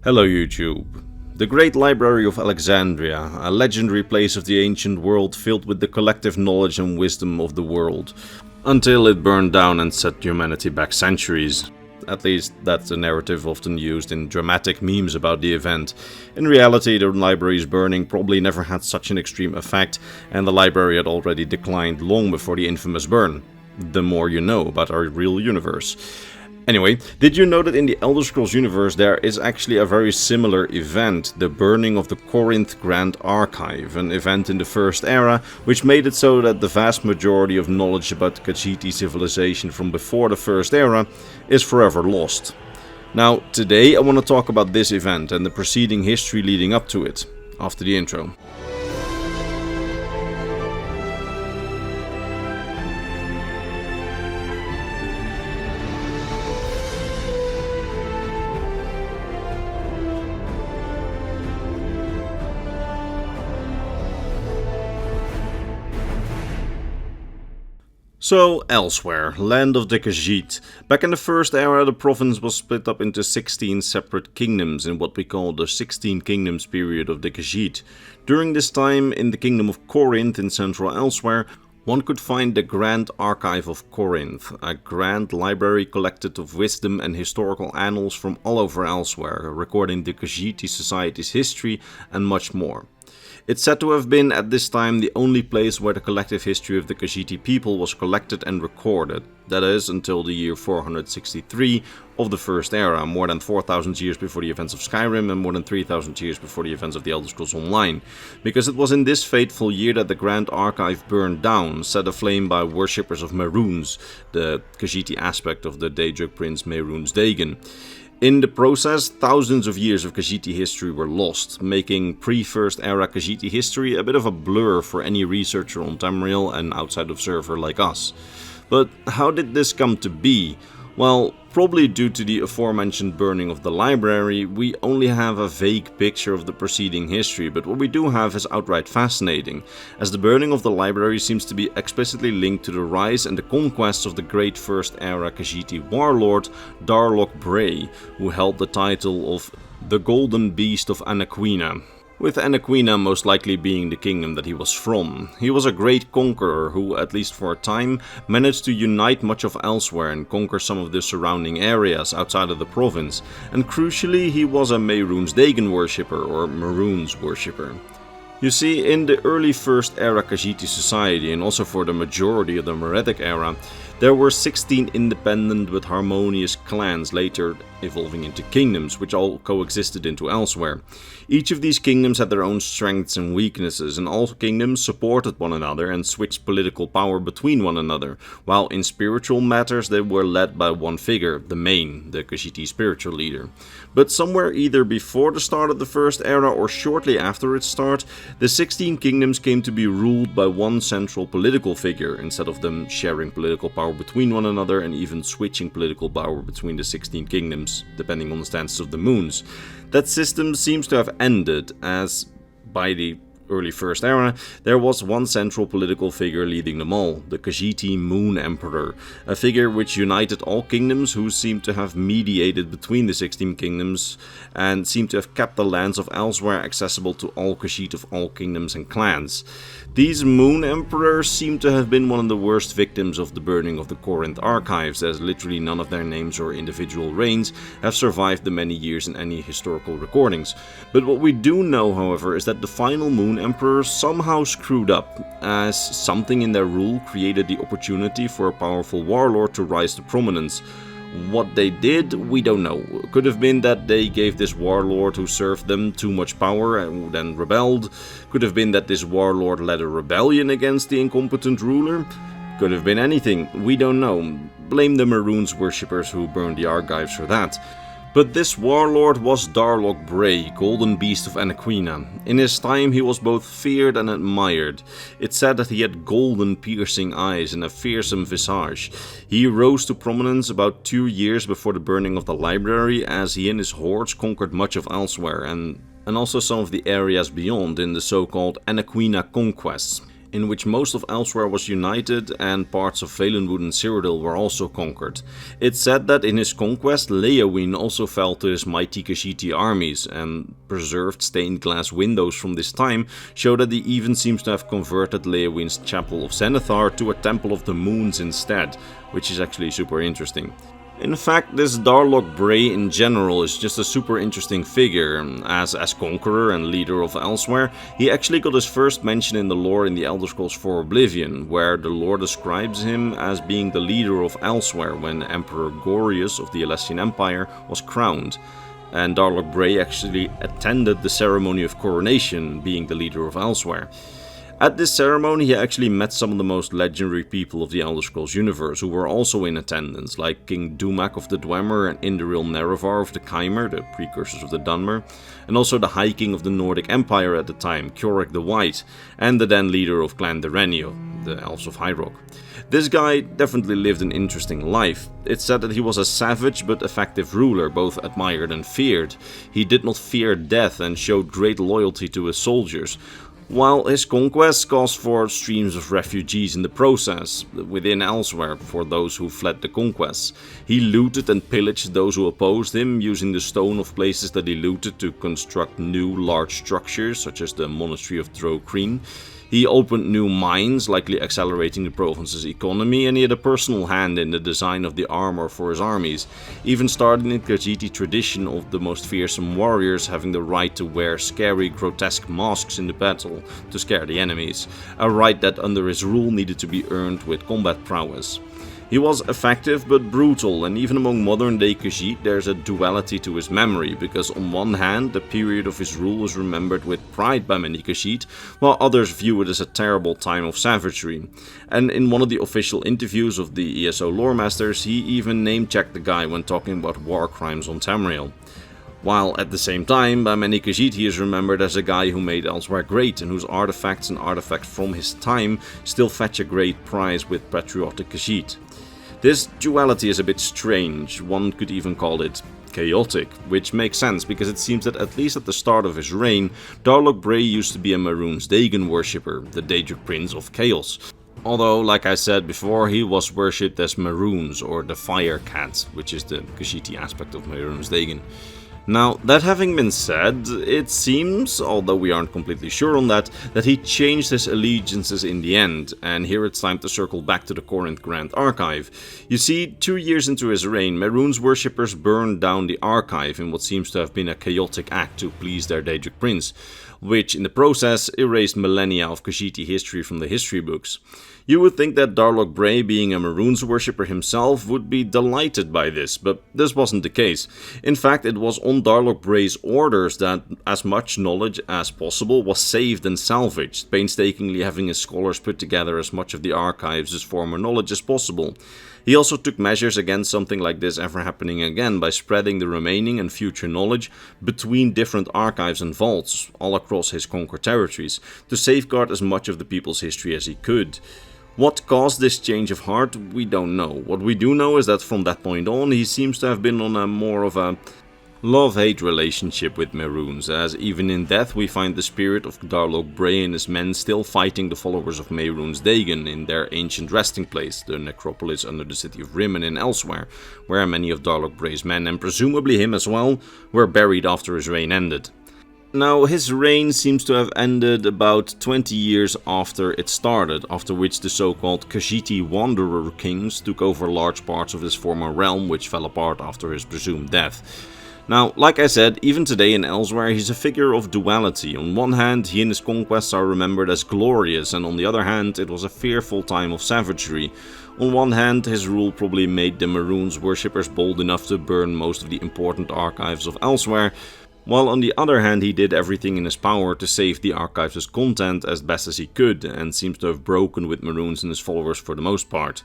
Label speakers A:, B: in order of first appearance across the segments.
A: Hello YouTube. The Great Library of Alexandria, a legendary place of the ancient world filled with the collective knowledge and wisdom of the world, until it burned down and set humanity back centuries. At least that's the narrative often used in dramatic memes about the event. In reality, the library's burning probably never had such an extreme effect, and the library had already declined long before the infamous burn. The more you know about our real universe. Anyway, did you know that in the Elder Scrolls universe there is actually a very similar event, the burning of the Corinth Grand Archive, an event in the First Era, which made it so that the vast majority of knowledge about the Khajiit civilization from before the First Era is forever lost. Now, today I want to talk about this event and the preceding history leading up to it, after the intro. So, elsewhere, land of the Khajiit. Back in the First Era, the province was split up into 16 separate kingdoms in what we call the 16 Kingdoms period of the Khajiit. During this time, in the Kingdom of Corinth in central Elsewhere, one could find the Grand Archive of Corinth, a grand library collected of wisdom and historical annals from all over Elsewhere, recording the Khajiit society's history and much more. It's said to have been at this time the only place where the collective history of the Khajiit people was collected and recorded, that is, until the year 463 of the First Era, more than 4,000 years before the events of Skyrim and more than 3,000 years before the events of the Elder Scrolls Online, because it was in this fateful year that the Grand Archive burned down, set aflame by worshippers of Mehrunes, the Khajiit aspect of the Daedric prince Mehrunes Dagon. In the process, thousands of years of Khajiit history were lost, making pre-First Era Khajiit history a bit of a blur for any researcher on Tamriel and outside of server like us. But how did this come to be? Well, probably due to the aforementioned burning of the library, we only have a vague picture of the preceding history, but what we do have is outright fascinating, as the burning of the library seems to be explicitly linked to the rise and the conquests of the great First Era Khajiit warlord Darloc Brae, who held the title of the Golden Beast of Anaquina, with Anaquina most likely being the kingdom that he was from. He was a great conqueror who, at least for a time, managed to unite much of Elsewhere and conquer some of the surrounding areas outside of the province, and crucially he was a Mehrunes Dagon worshipper or Mehrunes worshipper. You see, in the early First Era Khajiit society, and also for the majority of the Meretic era, there were 16 independent but harmonious clans, later evolving into kingdoms, which all coexisted into Elsewhere. Each of these kingdoms had their own strengths and weaknesses, and all kingdoms supported one another and switched political power between one another, while in spiritual matters they were led by one figure, the main, the Khajiit spiritual leader. But somewhere either before the start of the First Era or shortly after its start, the 16 kingdoms came to be ruled by one central political figure, instead of them sharing political power between one another and even switching political power between the 16 kingdoms, depending on the stances of the moons. That system seems to have ended, as by the early First Era, there was one central political figure leading them all, the Khajiit Moon Emperor, a figure which united all kingdoms, who seemed to have mediated between the 16 kingdoms and seemed to have kept the lands of Elsewhere accessible to all Khajiit of all kingdoms and clans. These Moon Emperors seem to have been one of the worst victims of the burning of the Corinth archives, as literally none of their names or individual reigns have survived the many years in any historical recordings. But what we do know, however, is that the final Moon Emperors somehow screwed up, as something in their rule created the opportunity for a powerful warlord to rise to prominence. What they did, we don't know. Could have been that they gave this warlord who served them too much power and then rebelled. Could have been that this warlord led a rebellion against the incompetent ruler. Could have been anything, we don't know. Blame the Mehrunes worshippers who burned the archives for that. But this warlord was Darloc Brae, Golden Beast of Anaquina. In his time he was both feared and admired. It's said that he had golden piercing eyes and a fearsome visage. He rose to prominence about 2 years before the burning of the library, as he and his hordes conquered much of Elsewhere and also some of the areas beyond in the so-called Anaquina conquests. in which most of Elsewhere was united and parts of Valenwood and Cyrodiil were also conquered. It's said that in his conquest, Leyawiin also fell to his mighty Khajiit armies, and preserved stained glass windows from this time show that he even seems to have converted Leyawiin's Chapel of Zenithar to a Temple of the Moons instead, which is actually super interesting. In fact, this Darloc Brae in general is just a super interesting figure. As conqueror and leader of Elsewhere, he actually got his first mention in the lore in the Elder Scrolls IV Oblivion, where the lore describes him as being the leader of Elsewhere when Emperor Gorius of the Alessian Empire was crowned. And Darloc Brae actually attended the ceremony of coronation, being the leader of Elsewhere. At this ceremony, he actually met some of the most legendary people of the Elder Scrolls universe who were also in attendance, like King Dumak of the Dwemer and Indoril Nerevar of the Chimer, the precursors of the Dunmer, and also the High King of the Nordic Empire at the time, Kjorek the White, and the then leader of Clan Derenio, the Elves of High Rock. This guy definitely lived an interesting life. It's said that he was a savage but effective ruler, both admired and feared. He did not fear death and showed great loyalty to his soldiers, while his conquests caused for streams of refugees in the process, within Elsewhere for those who fled the conquests. He looted and pillaged those who opposed him, using the stone of places that he looted to construct new large structures, such as the Monastery of Drokreen. He opened new mines, likely accelerating the province's economy, and he had a personal hand in the design of the armor for his armies, even starting the Khajiit tradition of the most fearsome warriors having the right to wear scary, grotesque masks in the battle to scare the enemies, a right that under his rule needed to be earned with combat prowess. He was effective but brutal, and even among modern-day Khajiit there's a duality to his memory, because on one hand the period of his rule is remembered with pride by many Khajiit, while others view it as a terrible time of savagery. And in one of the official interviews of the ESO lore masters, he even name-checked the guy when talking about war crimes on Tamriel. While at the same time, by many Khajiit he is remembered as a guy who made Elsewhere great, and whose artifacts and artifacts from his time still fetch a great prize with patriotic Khajiit. This duality is a bit strange, one could even call it chaotic, which makes sense because it seems that at least at the start of his reign, Darloc Brae used to be a Mehrunes Dagon worshipper, the Daedric Prince of Chaos. Although, like I said before, he was worshipped as Mehrunes, or the Fire Cat, which is the Khajiit aspect of Mehrunes Dagon. Now, that having been said, it seems, although we aren't completely sure on that he changed his allegiances in the end, and here it's time to circle back to the Corinth Grand Archive. You see, 2 years into his reign, Mehrunes worshippers burned down the archive in what seems to have been a chaotic act to please their Daedric prince, which in the process erased millennia of Khajiit history from the history books. You would think that Darloc Brae, being a Mehrunes worshipper himself, would be delighted by this, but this wasn't the case. In fact, it was on Darloc Brae's orders that as much knowledge as possible was saved and salvaged, painstakingly having his scholars put together as much of the archives' former knowledge as possible. He also took measures against something like this ever happening again by spreading the remaining and future knowledge between different archives and vaults all across his conquered territories, to safeguard as much of the people's history as he could. What caused this change of heart, we don't know. What we do know is that from that point on, he seems to have been on a more of a love-hate relationship with Mehrunes, as even in death we find the spirit of Darloc Brae and his men still fighting the followers of Mehrunes Dagon in their ancient resting place, the necropolis under the city of Rimmen and Elsewhere, where many of Darloc Brae's men, and presumably him as well, were buried after his reign ended. Now, his reign seems to have ended about 20 years after it started, after which the so-called Khajiit Wanderer Kings took over large parts of his former realm, which fell apart after his presumed death. Now, like I said, even today in Elsewhere he's a figure of duality. On one hand, he and his conquests are remembered as glorious, and on the other hand, it was a fearful time of savagery. On one hand, his rule probably made the Mehrunes worshippers bold enough to burn most of the important archives of Elsewhere, while on the other hand he did everything in his power to save the archives' content as best as he could, and seems to have broken with Mehrunes and his followers for the most part.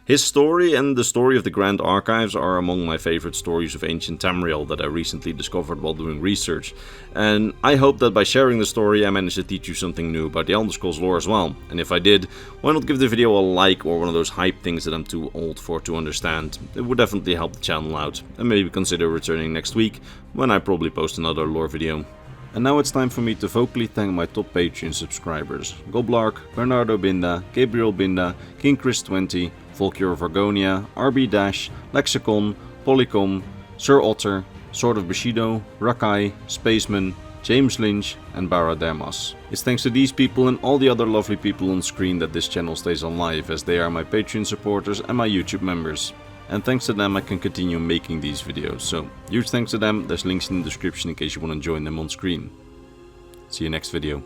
A: His story and the story of the Grand Archives are among my favorite stories of ancient Tamriel that I recently discovered while doing research, and I hope that by sharing the story I managed to teach you something new about the Elder Scrolls lore as well. And if I did, why not give the video a like, or one of those hype things that I'm too old for to understand. It would definitely help the channel out, and maybe consider returning next week when I probably post another lore video. And now it's time for me to vocally thank my top Patreon subscribers: Goblark, Bernardo Binda, Gabriel Binda, King Chris 20, Volkir of Argonia, RB Dash, Lexicon, Polycom, Sir Otter, Sword of Bushido, Rakai, Spaceman, James Lynch and Bara Dermas. It's thanks to these people and all the other lovely people on screen that this channel stays alive, as they are my Patreon supporters and my YouTube members. And thanks to them I can continue making these videos, so huge thanks to them. There's links in the description in case you want to join them on screen. See you next video.